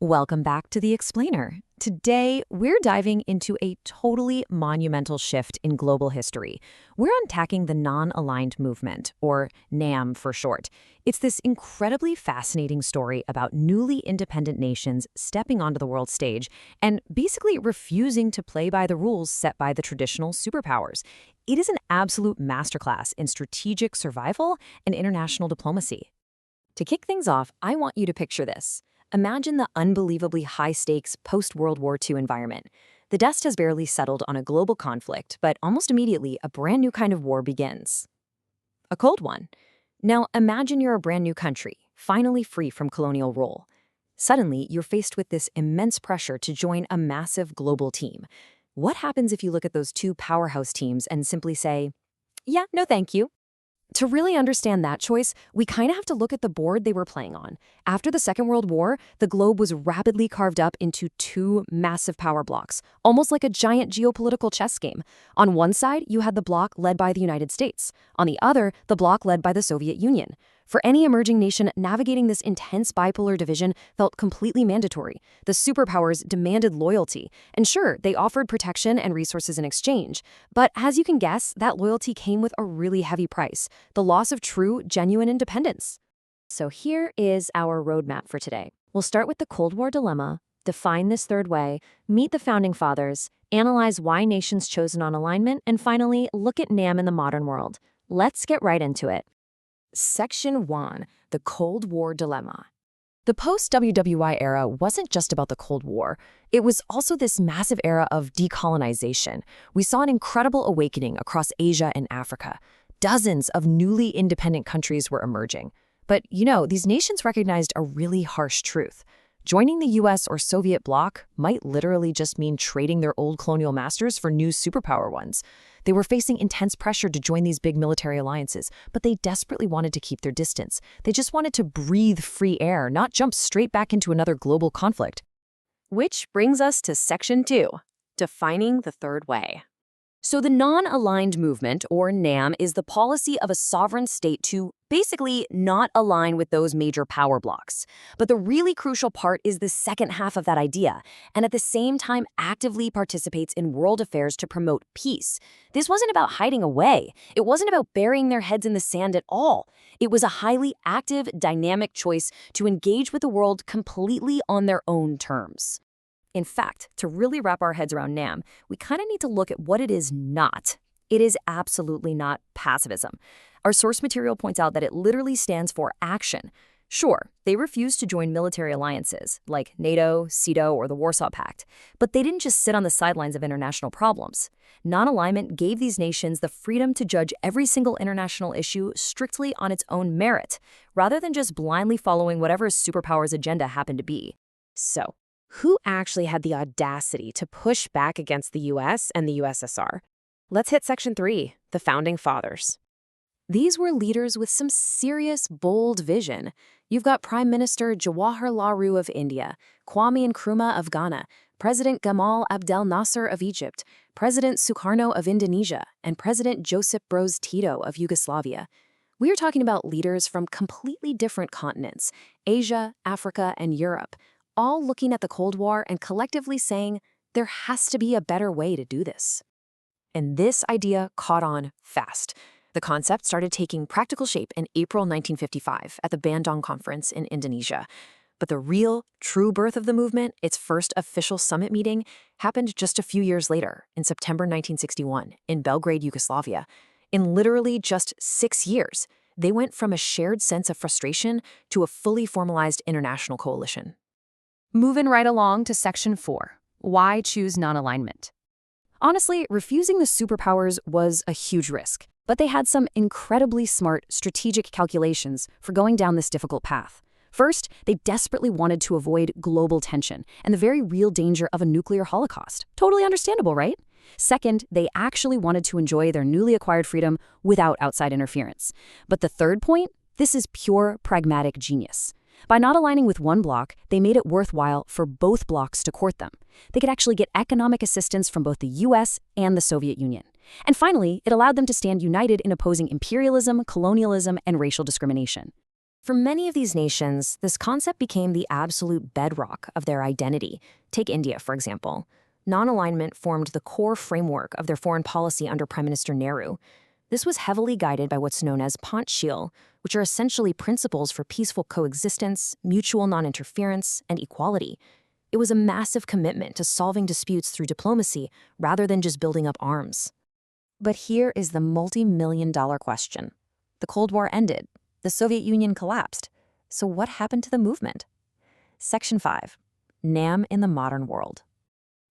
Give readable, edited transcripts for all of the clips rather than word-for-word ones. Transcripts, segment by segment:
Welcome back to The Explainer. Today, we're diving into a totally monumental shift in global history. We're unpacking the Non-Aligned Movement, or NAM for short. It's this incredibly fascinating story about newly independent nations stepping onto the world stage and basically refusing to play by the rules set by the traditional superpowers. It is an absolute masterclass in strategic survival and international diplomacy. To kick things off, I want you to picture this. Imagine the unbelievably high-stakes post-World War II environment. The dust has barely settled on a global conflict, but almost immediately, a brand new kind of war begins. A cold one. Now, imagine you're a brand new country, finally free from colonial rule. Suddenly, you're faced with this immense pressure to join a massive global team. What happens if you look at those two powerhouse teams and simply say, yeah, no thank you? To really understand that choice, we kind of have to look at the board they were playing on. After the Second World War, the globe was rapidly carved up into two massive power blocks, almost like a giant geopolitical chess game. On one side, you had the bloc led by the United States. On the other, the bloc led by the Soviet Union. For any emerging nation, navigating this intense bipolar division felt completely mandatory. The superpowers demanded loyalty, and sure, they offered protection and resources in exchange. But as you can guess, that loyalty came with a really heavy price: the loss of true, genuine independence. So here is our roadmap for today. We'll start with the Cold War dilemma, define this third way, meet the founding fathers, analyze why nations chose non-alignment, and finally, look at NAM in the modern world. Let's get right into it. Section 1. The Cold War Dilemma. The post-WWI era wasn't just about the Cold War. It was also this massive era of decolonization. We saw an incredible awakening across Asia and Africa. Dozens of newly independent countries were emerging. But, these nations recognized a really harsh truth. Joining the US or Soviet bloc might literally just mean trading their old colonial masters for new superpower ones. They were facing intense pressure to join these big military alliances, but they desperately wanted to keep their distance. They just wanted to breathe free air, not jump straight back into another global conflict. Which brings us to Section 2, defining the third way. So the non-aligned movement, or NAM, is the policy of a sovereign state to basically not align with those major power blocks. But the really crucial part is the second half of that idea, and at the same time actively participates in world affairs to promote peace. This wasn't about hiding away. It wasn't about burying their heads in the sand at all. It was a highly active, dynamic choice to engage with the world completely on their own terms. In fact, to really wrap our heads around NAM, we kind of need to look at what it is not. It is absolutely not pacifism. Our source material points out that it literally stands for action. Sure, they refused to join military alliances like NATO, Tito, or the Warsaw Pact, but they didn't just sit on the sidelines of international problems. Non-alignment gave these nations the freedom to judge every single international issue strictly on its own merit, rather than just blindly following whatever superpower's agenda happened to be. So, who actually had the audacity to push back against the US and the USSR? Let's hit Section 3, the Founding Fathers. These were leaders with some serious, bold vision. You've got Prime Minister Jawaharlal Nehru of India, Kwame Nkrumah of Ghana, President Gamal Abdel Nasser of Egypt, President Sukarno of Indonesia, and President Josip Broz Tito of Yugoslavia. We are talking about leaders from completely different continents, Asia, Africa, and Europe, all looking at the Cold War and collectively saying, there has to be a better way to do this. And this idea caught on fast. The concept started taking practical shape in April 1955 at the Bandung Conference in Indonesia. But the real, true birth of the movement, its first official summit meeting, happened just a few years later, in September 1961, in Belgrade, Yugoslavia. In literally just 6 years, they went from a shared sense of frustration to a fully formalized international coalition. Moving right along to Section 4, why choose non-alignment? Honestly, refusing the superpowers was a huge risk, but they had some incredibly smart strategic calculations for going down this difficult path. First, they desperately wanted to avoid global tension and the very real danger of a nuclear holocaust. Totally understandable, right? Second, they actually wanted to enjoy their newly acquired freedom without outside interference. But the third point, this is pure pragmatic genius. By not aligning with one bloc, they made it worthwhile for both blocs to court them. They could actually get economic assistance from both the US and the Soviet Union. And finally, it allowed them to stand united in opposing imperialism, colonialism, and racial discrimination. For many of these nations, this concept became the absolute bedrock of their identity. Take India, for example. Non-alignment formed the core framework of their foreign policy under Prime Minister Nehru. This was heavily guided by what's known as Panchsheel, which are essentially principles for peaceful coexistence, mutual non-interference, and equality. It was a massive commitment to solving disputes through diplomacy rather than just building up arms. But here is the multi-million-dollar question. The Cold War ended. The Soviet Union collapsed. So what happened to the movement? Section 5. NAM in the modern world.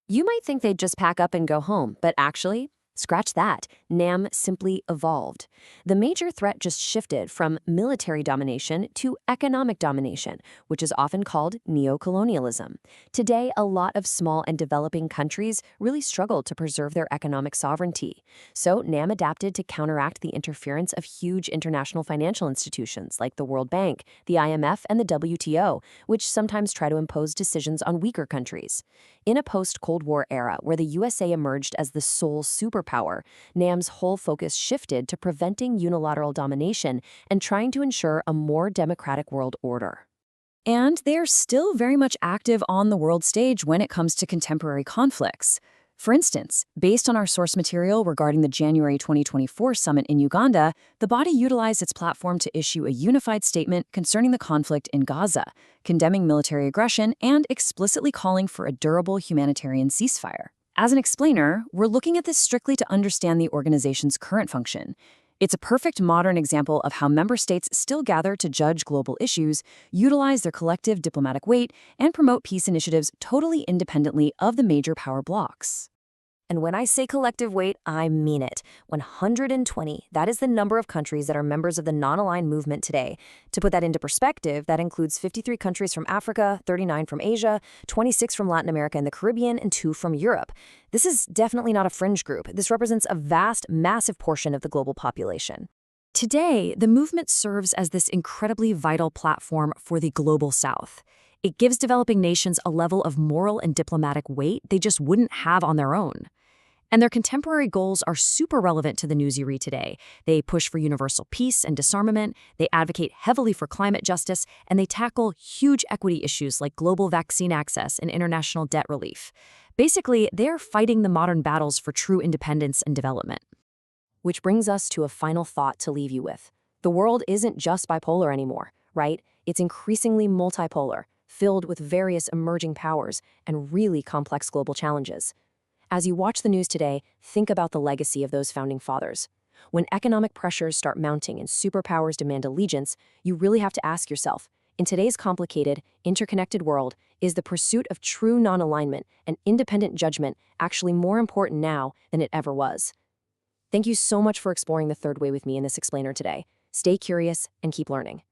You might think they'd just pack up and go home, but actually, scratch that. NAM simply evolved. The major threat just shifted from military domination to economic domination, which is often called neocolonialism. Today, a lot of small and developing countries really struggle to preserve their economic sovereignty. So NAM adapted to counteract the interference of huge international financial institutions like the World Bank, the IMF, and the WTO, which sometimes try to impose decisions on weaker countries. In a post-Cold War era where the USA emerged as the sole superpower, NAM's whole focus shifted to preventing unilateral domination and trying to ensure a more democratic world order. And they're still very much active on the world stage when it comes to contemporary conflicts. For instance, based on our source material regarding the January 2024 summit in Uganda, the body utilized its platform to issue a unified statement concerning the conflict in Gaza, condemning military aggression and explicitly calling for a durable humanitarian ceasefire. As an explainer, we're looking at this strictly to understand the organization's current function. It's a perfect modern example of how member states still gather to judge global issues, utilize their collective diplomatic weight, and promote peace initiatives totally independently of the major power blocs. And when I say collective weight, I mean it. 120, that is the number of countries that are members of the non-aligned movement today. To put that into perspective, that includes 53 countries from Africa, 39 from Asia, 26 from Latin America and the Caribbean, and 2 from Europe. This is definitely not a fringe group. This represents a vast, massive portion of the global population. Today, the movement serves as this incredibly vital platform for the global South. It gives developing nations a level of moral and diplomatic weight they just wouldn't have on their own. And their contemporary goals are super relevant to the news you read today. They push for universal peace and disarmament, they advocate heavily for climate justice, and they tackle huge equity issues like global vaccine access and international debt relief. Basically, they're fighting the modern battles for true independence and development. Which brings us to a final thought to leave you with. The world isn't just bipolar anymore, right? It's increasingly multipolar, filled with various emerging powers and really complex global challenges. As you watch the news today, think about the legacy of those founding fathers. When economic pressures start mounting and superpowers demand allegiance, you really have to ask yourself, in today's complicated, interconnected world, is the pursuit of true non-alignment and independent judgment actually more important now than it ever was? Thank you so much for exploring the third way with me in this explainer today. Stay curious and keep learning.